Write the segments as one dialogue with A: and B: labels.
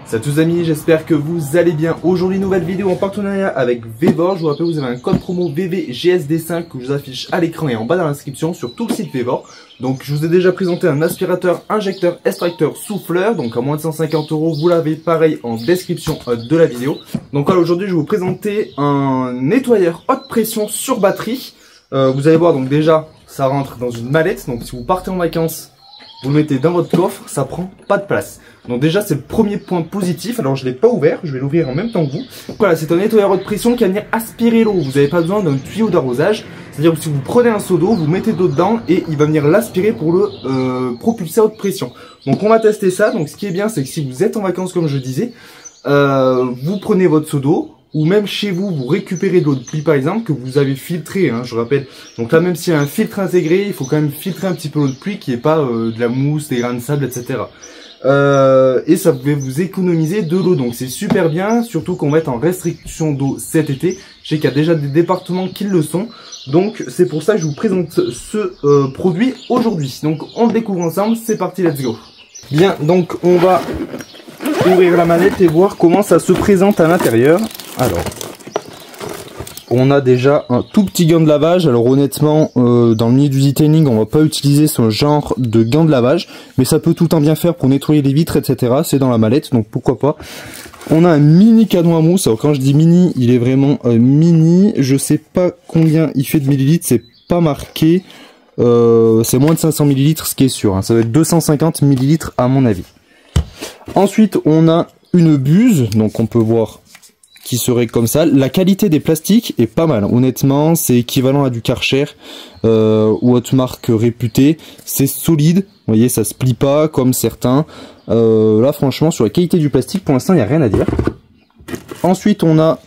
A: Salut tous amis, j'espère que vous allez bien. Aujourd'hui nouvelle vidéo en partenariat avec Vevor. Je vous rappelle, vous avez un code promo VVGSD5 que je vous affiche à l'écran et en bas dans l'inscription sur tout le site Vevor. Donc je vous ai déjà présenté un aspirateur, injecteur, extracteur, souffleur. Donc à moins de 150 €, vous l'avez pareil en description de la vidéo. Donc voilà, aujourd'hui je vais vous présenter un nettoyeur haute pression sur batterie. Vous allez voir, donc déjà ça rentre dans une mallette. Donc si vous partez en vacances, vous le mettez dans votre coffre, ça prend pas de place. Donc déjà c'est le premier point positif. Alors je l'ai pas ouvert, je vais l'ouvrir en même temps que vous. Voilà, c'est un nettoyeur haute pression qui va venir aspirer l'eau. Vous n'avez pas besoin d'un tuyau d'arrosage. C'est-à-dire que si vous prenez un seau d'eau, vous mettez de l'eau dedans et il va venir l'aspirer pour le propulser à haute pression. Donc on va tester ça. Donc ce qui est bien, c'est que si vous êtes en vacances comme je disais, vous prenez votre seau d'eau. Ou même chez vous, vous récupérez de l'eau de pluie par exemple, que vous avez filtré, hein, je rappelle. Donc là, même s'il y a un filtre intégré, il faut quand même filtrer un petit peu l'eau de pluie, qui n'est pas de la mousse, des grains de sable, etc. Et ça va vous économiser de l'eau, donc c'est super bien, surtout qu'on va être en restriction d'eau cet été. Je sais qu'il y a déjà des départements qui le sont, donc c'est pour ça que je vous présente ce produit aujourd'hui. Donc on le découvre ensemble, c'est parti, let's go. Bien, donc on va ouvrir la manette et voir comment ça se présente à l'intérieur. Alors, on a déjà un tout petit gant de lavage. Alors honnêtement, dans le milieu du detailing, on va pas utiliser ce genre de gant de lavage, mais ça peut tout le temps bien faire pour nettoyer les vitres, etc. C'est dans la mallette, donc pourquoi pas. On a un mini canon à mousse. Alors quand je dis mini, il est vraiment mini. Je sais pas combien il fait de millilitres, c'est pas marqué. C'est moins de 500 millilitres, ce qui est sûr. Hein. Ça va être 250 millilitres à mon avis. Ensuite, on a une buse, donc on peut voir qui serait comme ça. La qualité des plastiques est pas mal. Honnêtement, c'est équivalent à du Karcher ou autre marque réputée. C'est solide. Vous voyez, ça se plie pas comme certains. Là, franchement, sur la qualité du plastique, pour l'instant, il n'y a rien à dire. Ensuite, on a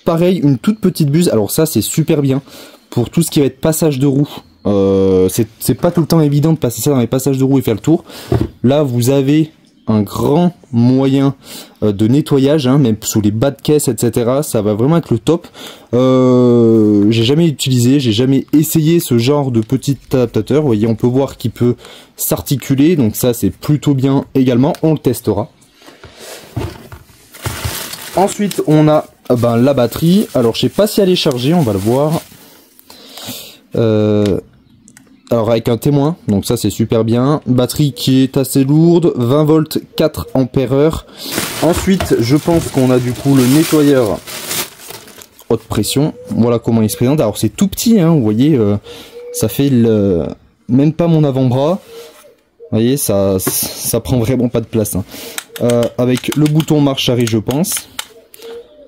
A: pareil une toute petite buse. Alors ça, c'est super bien pour tout ce qui va être passage de roue. C'est pas tout le temps évident de passer ça dans les passages de roue et faire le tour. Là, vous avez un grand moyen de nettoyage, hein, même sous les bas de caisse, etc. Ça va vraiment être le top. J'ai jamais utilisé, j'ai jamais essayé ce genre de petit adaptateur. Vous voyez, on peut voir qu'il peut s'articuler, donc ça c'est plutôt bien également. On le testera. Ensuite, on a la batterie. Alors, je sais pas si elle est chargée, on va le voir. Alors avec un témoin, donc ça c'est super bien. Batterie qui est assez lourde, 20 volts, 4 ampères-heure. Ensuite, je pense qu'on a du coup le nettoyeur haute pression. Voilà comment il se présente. Alors c'est tout petit, hein, vous voyez, ça fait même pas mon avant-bras. Vous voyez, ça prend vraiment pas de place. Hein. Avec le bouton marche arrêt, je pense.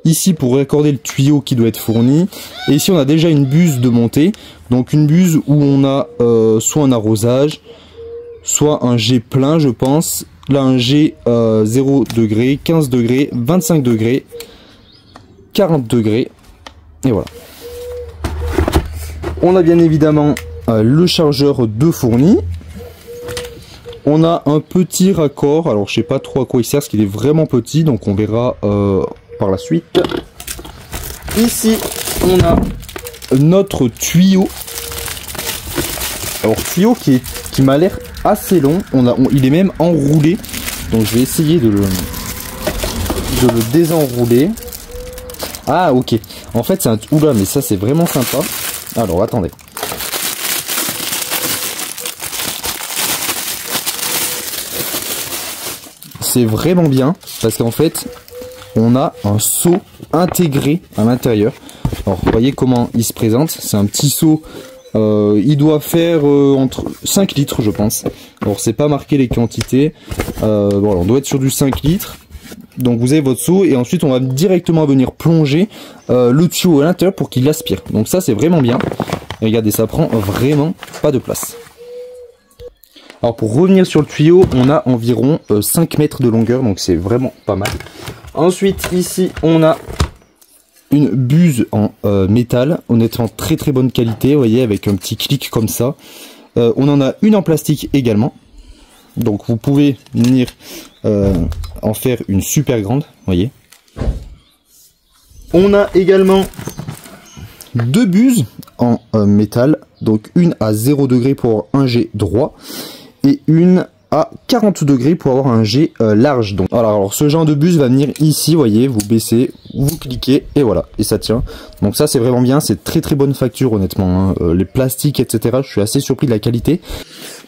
A: Ici pour raccorder le tuyau qui doit être fourni. Et ici on a déjà une buse de montée. Donc une buse où on a soit un arrosage, soit un jet plein je pense. Là un jet 0 degré, 15 degrés, 25 degrés, 40 degrés. Et voilà. On a bien évidemment le chargeur de fourni. On a un petit raccord. Alors je sais pas trop à quoi il sert parce qu'il est vraiment petit. Donc on verra par la suite. Ici on a notre tuyau. Alors tuyau qui m'a l'air assez long. Il est même enroulé. Donc je vais essayer de le désenrouler. Ah ok. En fait c'est un... Oula, mais ça c'est vraiment sympa. Alors attendez. C'est vraiment bien. Parce qu'en fait on a un seau intégré à l'intérieur. Alors vous voyez comment il se présente. C'est un petit seau. Il doit faire entre 5 litres je pense. Alors c'est pas marqué les quantités. Voilà, on doit être sur du 5 litres. Donc vous avez votre seau et ensuite on va directement venir plonger le tuyau à l'intérieur pour qu'il aspire. Donc ça c'est vraiment bien. Et regardez, ça prend vraiment pas de place. Alors pour revenir sur le tuyau, on a environ 5 mètres de longueur. Donc c'est vraiment pas mal. Ensuite ici on a une buse en métal, honnêtement très très bonne qualité, vous voyez, avec un petit clic comme ça. On en a une en plastique également, donc vous pouvez venir en faire une super grande, vous voyez. On a également deux buses en métal, donc une à 0 degré pour un jet droit et une à 40 degrés pour avoir un jet large. Donc voilà, alors ce genre de buse va venir ici, vous voyez, vous baissez, vous cliquez et voilà, et ça tient. Donc ça c'est vraiment bien, c'est très bonne facture honnêtement, hein. Les plastiques etc, je suis assez surpris de la qualité.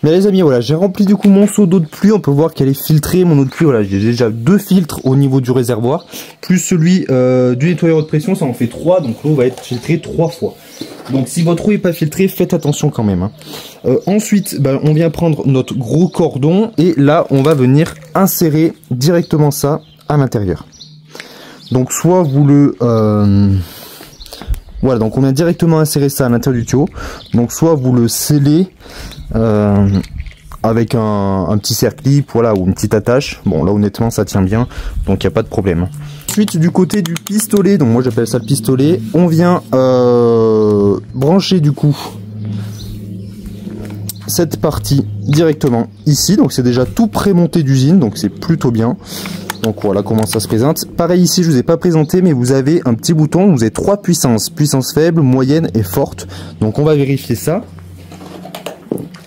A: Mais les amis, voilà, j'ai rempli du coup mon seau d'eau de pluie, on peut voir qu'elle est filtrée, mon eau de pluie, voilà, j'ai déjà 2 filtres au niveau du réservoir, plus celui du nettoyeur de pression, ça en fait 3, donc l'eau va être filtrée 3 fois. Donc si votre eau n'est pas filtrée, faites attention quand même, hein. Ensuite, on vient prendre notre gros cordon et là, on va venir insérer directement ça à l'intérieur. Donc soit vous le... voilà, donc on vient directement insérer ça à l'intérieur du tuyau. Donc soit vous le scellez avec un petit cerclip, voilà, ou une petite attache. Bon là honnêtement ça tient bien, donc il n'y a pas de problème. Ensuite du côté du pistolet, donc moi j'appelle ça le pistolet, on vient brancher du coup cette partie directement ici. Donc c'est déjà tout pré-monté d'usine, donc c'est plutôt bien. Donc voilà comment ça se présente. Pareil ici, je vous ai pas présenté, mais vous avez un petit bouton, vous avez 3 puissances. Puissance faible, moyenne et forte. Donc on va vérifier ça.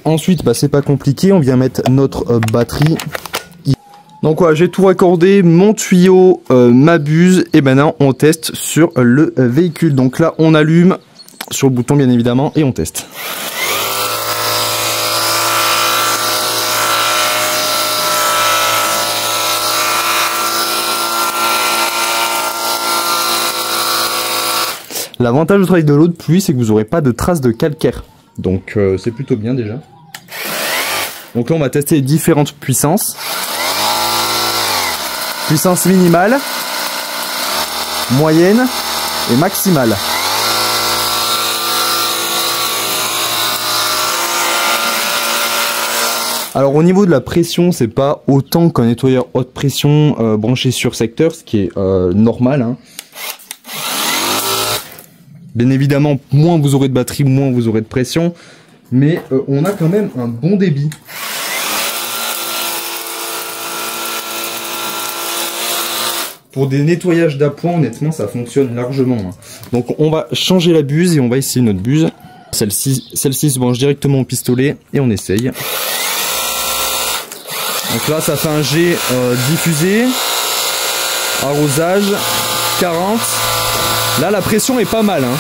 A: Ensuite, c'est pas compliqué, on vient mettre notre batterie. Donc voilà, j'ai tout raccordé, mon tuyau, ma buse, et maintenant on teste sur le véhicule. Donc là, on allume sur le bouton bien évidemment et on teste. L'avantage du travail de l'eau de pluie, c'est que vous n'aurez pas de traces de calcaire. Donc c'est plutôt bien déjà. Donc là on va tester les différentes puissances. Puissance minimale, moyenne et maximale. Alors au niveau de la pression, c'est pas autant qu'un nettoyeur haute pression branché sur secteur, ce qui est normal, hein. Bien évidemment, moins vous aurez de batterie, moins vous aurez de pression. Mais on a quand même un bon débit. Pour des nettoyages d'appoint, honnêtement, ça fonctionne largement, hein. Donc on va changer la buse et on va essayer notre buse. Celle-ci se branche directement au pistolet et on essaye. Donc là, ça fait un jet diffusé. Arrosage, 40. Là, la pression est pas mal, hein.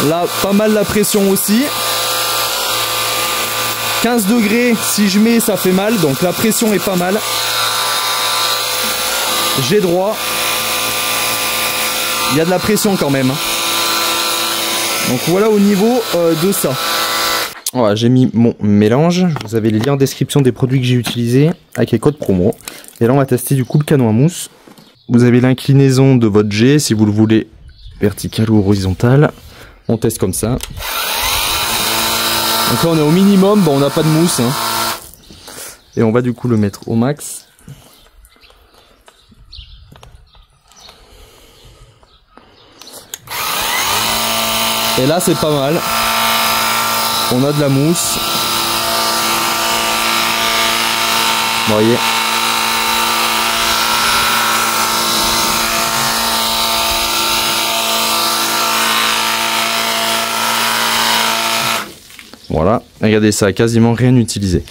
A: Là, pas mal la pression aussi. 15 degrés, si je mets, ça fait mal. Donc la pression est pas mal. J'ai droit. Il y a de la pression quand même, hein. Donc voilà au niveau de ça. Voilà, j'ai mis mon mélange. Vous avez les liens en description des produits que j'ai utilisés avec les codes promo. Et là, on va tester du coup le canon à mousse. Vous avez l'inclinaison de votre jet, si vous le voulez vertical ou horizontal. On teste comme ça. Donc là, on est au minimum. Bon, on n'a pas de mousse, hein. Et on va du coup le mettre au max. Et là, c'est pas mal. On a de la mousse. Vous voyez. Voilà, regardez ça, quasiment rien utilisé.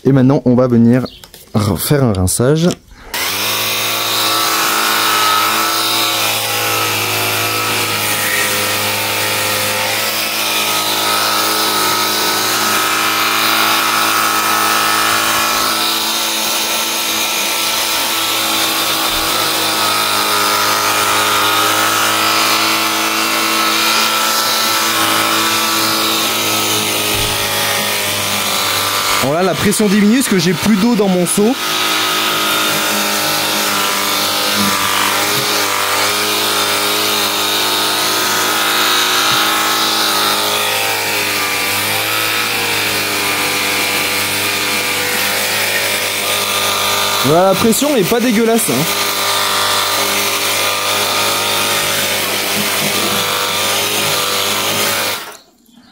A: Et maintenant, on va venir faire un rinçage. Voilà, la pression diminue parce que j'ai plus d'eau dans mon seau. Voilà, la pression est pas dégueulasse, hein.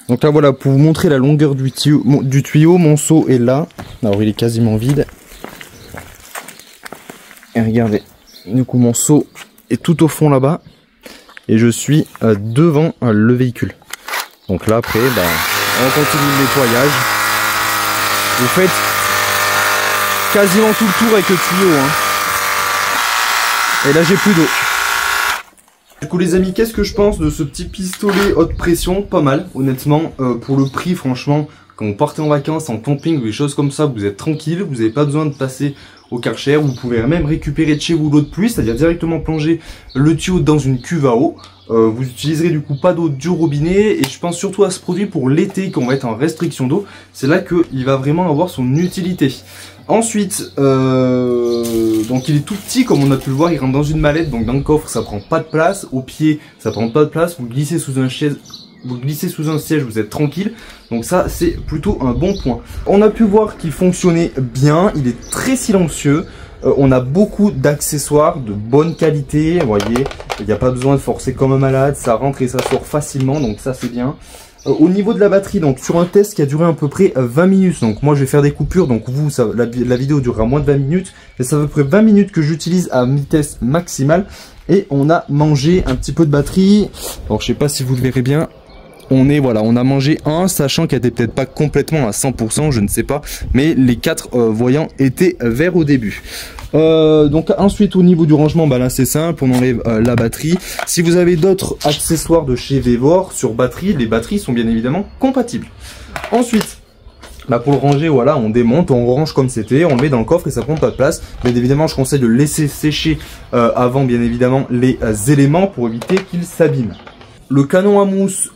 A: Donc là voilà, pour vous montrer la longueur du tuyau, mon seau est là. Alors il est quasiment vide. Et regardez, du coup mon seau est tout au fond là-bas. Et je suis devant le véhicule. Donc là après, On continue le nettoyage. Vous faites quasiment tout le tour avec le tuyau, hein. Et là j'ai plus d'eau. Du coup les amis, qu'est-ce que je pense de ce petit pistolet haute pression? Pas mal, honnêtement, pour le prix franchement, quand vous partez en vacances, en camping ou des choses comme ça, vous êtes tranquille, vous n'avez pas besoin de passer au Karcher, vous pouvez même récupérer de chez vous l'eau de pluie, c'est-à-dire directement plonger le tuyau dans une cuve à eau. Vous utiliserez du coup pas d'eau du robinet, et je pense surtout à ce produit pour l'été quand on va être en restriction d'eau, c'est là qu'il va vraiment avoir son utilité. Ensuite, donc il est tout petit comme on a pu le voir, il rentre dans une mallette, donc dans le coffre ça prend pas de place, au pied ça prend pas de place, vous glissez sous un siège, vous êtes tranquille, donc ça c'est plutôt un bon point. On a pu voir qu'il fonctionnait bien, il est très silencieux, on a beaucoup d'accessoires de bonne qualité, vous voyez, il n'y a pas besoin de forcer comme un malade, ça rentre et ça sort facilement, donc ça c'est bien. Au niveau de la batterie, donc sur un test qui a duré à peu près 20 minutes, donc moi je vais faire des coupures, donc vous, la vidéo durera moins de 20 minutes, et ça à peu près 20 minutes que j'utilise à vitesse maximale, et on a mangé un petit peu de batterie. Alors je sais pas si vous le verrez bien, on a mangé un, sachant qu'elle était peut-être pas complètement à 100%, je ne sais pas, mais les 4 voyants étaient verts au début. Donc ensuite au niveau du rangement, bah là c'est simple, on enlève la batterie. Si vous avez d'autres accessoires de chez Vevor sur batterie, les batteries sont bien évidemment compatibles. Ensuite, bah pour le ranger, voilà, on démonte, on range comme c'était, on le met dans le coffre et ça prend pas de place. Bien évidemment, je conseille de laisser sécher avant bien évidemment les éléments pour éviter qu'ils s'abîment. Le canon à mousse,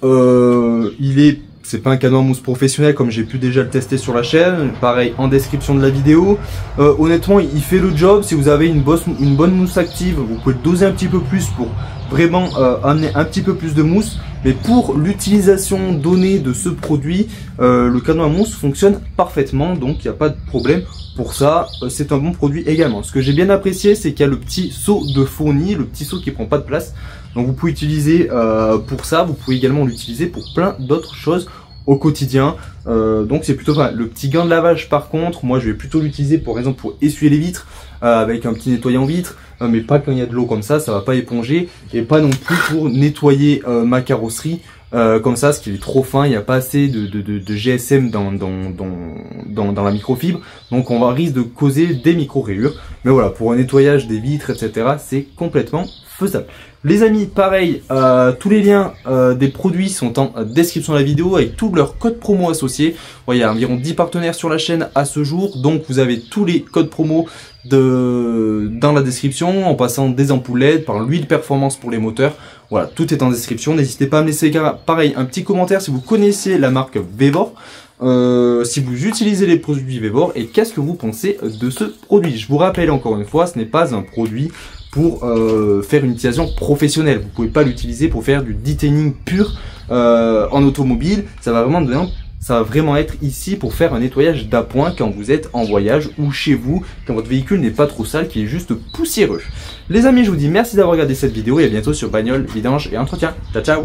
A: c'est pas un canon à mousse professionnel comme j'ai pu déjà le tester sur la chaîne, pareil en description de la vidéo. Honnêtement il fait le job. Si vous avez une bonne mousse active, vous pouvez le doser un petit peu plus pour vraiment amener un petit peu plus de mousse. Mais pour l'utilisation donnée de ce produit, le canon à mousse fonctionne parfaitement, donc il n'y a pas de problème. Pour ça, c'est un bon produit également. Ce que j'ai bien apprécié, c'est qu'il y a le petit seau de fourni, le petit seau qui prend pas de place. Donc vous pouvez utiliser pour ça, vous pouvez également l'utiliser pour plein d'autres choses au quotidien. Donc c'est plutôt pas mal. Le petit gant de lavage par contre, moi je vais plutôt l'utiliser par exemple pour essuyer les vitres avec un petit nettoyant vitre, mais pas quand il y a de l'eau comme ça va pas éponger, et pas non plus pour nettoyer ma carrosserie. Comme ça, parce qu'il est trop fin, il n'y a pas assez de GSM dans la microfibre, donc on risque de causer des micro-rayures. Mais voilà, pour un nettoyage des vitres, etc., c'est complètement faisable. Les amis, pareil, tous les liens des produits sont en description de la vidéo avec tous leurs codes promo associés. Bon, il y a environ 10 partenaires sur la chaîne à ce jour, donc vous avez tous les codes promo dans la description, en passant des ampoules LED, par l'huile performance pour les moteurs. Voilà, tout est en description. N'hésitez pas à me laisser pareil un petit commentaire si vous connaissez la marque Vevor, si vous utilisez les produits Vevor, et qu'est-ce que vous pensez de ce produit. Je vous rappelle encore une fois, ce n'est pas un produit pour faire une utilisation professionnelle. Vous pouvez pas l'utiliser pour faire du detailing pur en automobile. Ça va vraiment être ici pour faire un nettoyage d'appoint quand vous êtes en voyage ou chez vous, quand votre véhicule n'est pas trop sale, qui est juste poussiéreux. Les amis, je vous dis merci d'avoir regardé cette vidéo et à bientôt sur Bagnole, Vidange et Entretien. Ciao ciao.